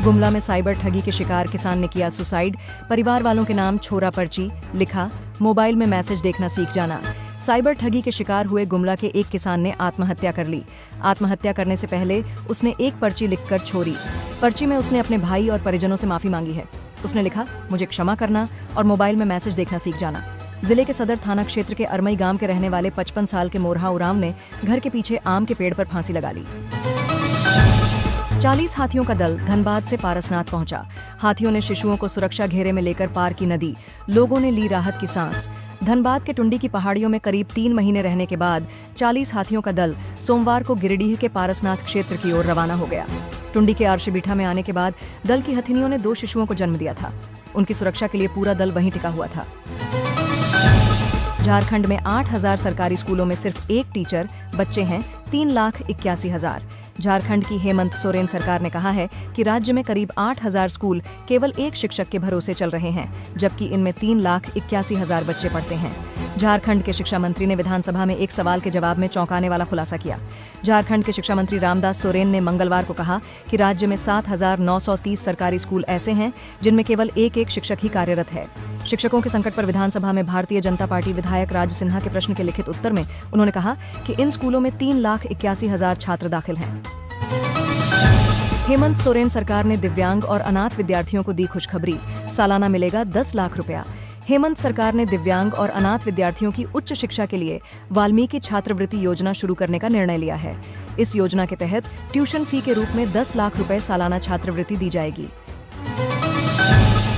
गुमला में साइबर ठगी के शिकार किसान ने किया सुसाइड। परिवार वालों के नाम छोरा पर्ची, लिखा मोबाइल में मैसेज देखना सीख जाना। साइबर ठगी के शिकार हुए गुमला के एक किसान ने आत्महत्या कर ली। आत्महत्या करने से पहले उसने एक पर्ची लिखकर छोड़ी। पर्ची में उसने अपने भाई और परिजनों से माफी मांगी है। उसने लिखा, मुझे क्षमा करना और मोबाइल में मैसेज देखना सीख जाना। जिले के सदर थाना क्षेत्र के अरमई गांव के रहने वाले 55 साल के मोरहा उरांव ने घर के पीछे आम के पेड़ पर फांसी लगा ली। 40 हाथियों का दल धनबाद से पारसनाथ पहुंचा। हाथियों ने शिशुओं को सुरक्षा घेरे में लेकर पार की नदी। लोगों ने ली राहत की सांस। धनबाद के टुंडी की पहाड़ियों में करीब 3 महीने रहने के बाद 40 हाथियों का दल सोमवार को गिरिडीह के पारसनाथ क्षेत्र की ओर रवाना हो गया। टुंडी के आरशीबीठा में आने के बाद दल की हथिनियों ने 2 शिशुओं को जन्म दिया था। उनकी सुरक्षा के लिए पूरा दल वहीं टिका हुआ था। झारखंड में 8,000 सरकारी स्कूलों में सिर्फ एक टीचर, बच्चे हैं 3,81,000। झारखंड की हेमंत सोरेन सरकार ने कहा है कि राज्य में करीब 8,000 स्कूल केवल एक शिक्षक के भरोसे चल रहे हैं, जबकि इनमें 3,81,000 बच्चे पढ़ते हैं। झारखंड के शिक्षा मंत्री ने विधानसभा में एक सवाल के जवाब में चौंकाने वाला खुलासा किया। झारखंड के शिक्षा मंत्री रामदास सोरेन ने मंगलवार को कहा कि राज्य में 7,930 सरकारी स्कूल ऐसे हैं जिनमें केवल एक शिक्षक ही कार्यरत है। शिक्षकों के संकट पर विधानसभा में भारतीय जनता पार्टी विधायक राज सिन्हा के प्रश्न के लिखित उत्तर में उन्होंने कहा कि इन स्कूलों में 3,81,000 छात्र दाखिल हैं। हेमंत सोरेन सरकार ने दिव्यांग और अनाथ विद्यार्थियों को दी खुशखबरी, सालाना मिलेगा 10 लाख रुपया। हेमंत सरकार ने दिव्यांग और अनाथ विद्यार्थियों की उच्च शिक्षा के लिए वाल्मीकि छात्रवृत्ति योजना शुरू करने का निर्णय लिया है। इस योजना के तहत ट्यूशन फी के रूप में 10 लाख रुपए सालाना छात्रवृत्ति दी जाएगी।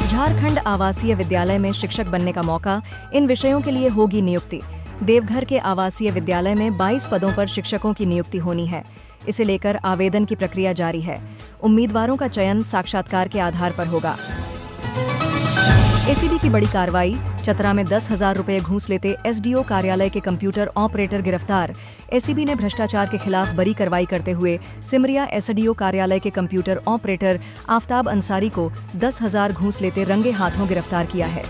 झारखंड आवासीय विद्यालय में शिक्षक बनने का मौका, इन विषयों के लिए होगी नियुक्ति। देवघर के आवासीय विद्यालय में 22 पदों पर शिक्षकों की नियुक्ति होनी है। इसे लेकर आवेदन की प्रक्रिया जारी है। उम्मीदवारों का चयन साक्षात्कार के आधार पर होगा। एसीबी की बड़ी कार्रवाई, चतरा में 10,000 रुपए घूस लेते एसडीओ कार्यालय के कंप्यूटर ऑपरेटर गिरफ्तार। एसीबी ने भ्रष्टाचार के खिलाफ बड़ी कार्रवाई करते हुए सिमरिया एसडीओ कार्यालय के कंप्यूटर ऑपरेटर आफ्ताब अंसारी को 10,000 घूस लेते रंगे हाथों गिरफ्तार किया है।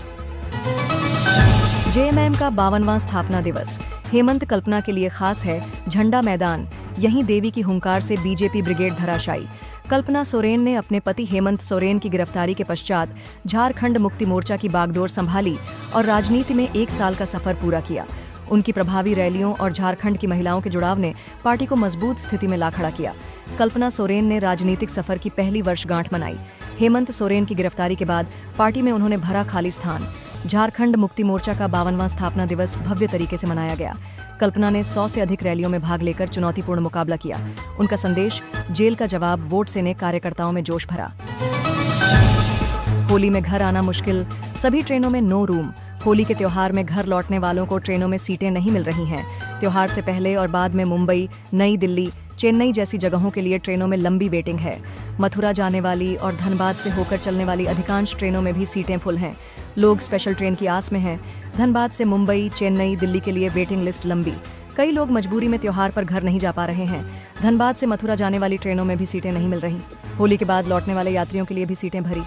जेएमएम का 52वां स्थापना दिवस, हेमंत कल्पना के लिए खास है झंडा मैदान। यहीं देवी की हुंकार से बीजेपी ब्रिगेड धराशायी। कल्पना सोरेन ने अपने पति हेमंत सोरेन की गिरफ्तारी के पश्चात झारखंड मुक्ति मोर्चा की बागडोर संभाली और राजनीति में 1 साल का सफर पूरा किया। उनकी प्रभावी रैलियों और झारखंड की महिलाओं के जुड़ाव ने पार्टी को मजबूत स्थिति में ला खड़ा किया। कल्पना सोरेन ने राजनीतिक सफर की पहली वर्षगांठ मनाई। हेमंत सोरेन की गिरफ्तारी के बाद पार्टी में उन्होंने भरा खाली स्थान। झारखंड मुक्ति मोर्चा का 52वां स्थापना दिवस भव्य तरीके से मनाया गया। कल्पना ने 100 से अधिक रैलियों में भाग लेकर चुनौतीपूर्ण मुकाबला किया। उनका संदेश, जेल का जवाब वोट से, ने कार्यकर्ताओं में जोश भरा। होली में घर आना मुश्किल, सभी ट्रेनों में नो रूम। होली के त्योहार में घर लौटने वालों को ट्रेनों में सीटें नहीं मिल रही हैं। त्योहार से पहले और बाद में मुंबई, नई दिल्ली, चेन्नई जैसी जगहों के लिए ट्रेनों में लंबी वेटिंग है। मथुरा जाने वाली और धनबाद से होकर चलने वाली अधिकांश ट्रेनों में भी सीटें फुल हैं। लोग स्पेशल ट्रेन की आस में हैं। धनबाद से मुंबई, चेन्नई, दिल्ली के लिए वेटिंग लिस्ट लंबी। कई लोग मजबूरी में त्योहार पर घर नहीं जा पा रहे हैं। धनबाद से मथुरा जाने वाली ट्रेनों में भी सीटें नहीं मिल रही। होली के बाद लौटने वाले यात्रियों के लिए भी सीटें भरी।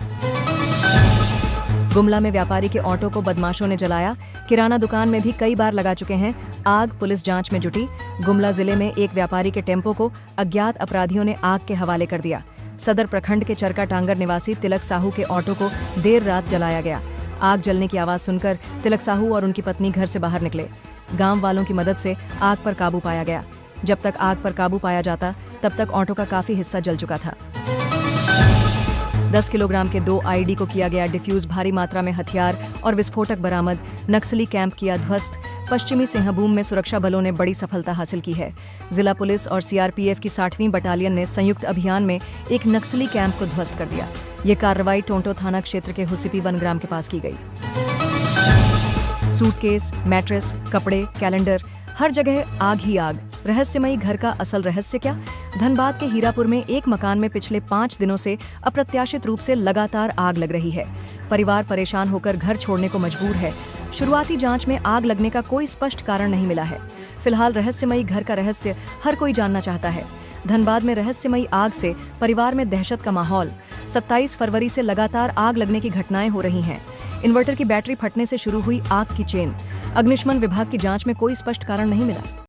गुमला में व्यापारी के ऑटो को बदमाशों ने जलाया। किराना दुकान में भी कई बार लगा चुके हैं आग, पुलिस जांच में जुटी। गुमला जिले में एक व्यापारी के टेम्पो को अज्ञात अपराधियों ने आग के हवाले कर दिया। सदर प्रखंड के चरका टांगर निवासी तिलक साहू के ऑटो को देर रात जलाया गया। आग जलने की आवाज सुनकर तिलक साहू और उनकी पत्नी घर से बाहर निकले। गांव वालों की मदद से आग पर काबू पाया गया। जब तक आग पर काबू पाया जाता, तब तक ऑटो का काफी हिस्सा जल चुका था। 10 किलोग्राम के 2 आईडी को किया गया डिफ्यूज। भारी मात्रा में हथियार और विस्फोटक बरामद। नक्सली कैंप किया ध्वस्त। पश्चिमी सिंहभूम में सुरक्षा बलों ने बड़ी सफलता हासिल की है। जिला पुलिस और सीआरपीएफ की 60वीं बटालियन ने संयुक्त अभियान में एक नक्सली कैंप को ध्वस्त कर दिया। ये कार्रवाई टोंटो थाना क्षेत्र के हुसिपी वनग्राम के पास की गई। सूटकेस, मैट्रेस, कपड़े, कैलेंडर, हर जगह आग ही आग। रहस्यमयी घर का असल रहस्य क्या? धनबाद के हीरापुर में एक मकान में पिछले 5 दिनों से अप्रत्याशित रूप से लगातार आग लग रही है। परिवार परेशान होकर घर छोड़ने को मजबूर है। शुरुआती जांच में आग लगने का कोई स्पष्ट कारण नहीं मिला है। फिलहाल रहस्यमयी घर का रहस्य हर कोई जानना चाहता है। धनबाद में रहस्यमयी आग से परिवार में दहशत का माहौल। 27 फरवरी से लगातार आग लगने की घटनाएं हो रही हैं। इन्वर्टर की बैटरी फटने से शुरू हुई आग की चेन। अग्निशमन विभाग की जांच में कोई स्पष्ट कारण नहीं मिला।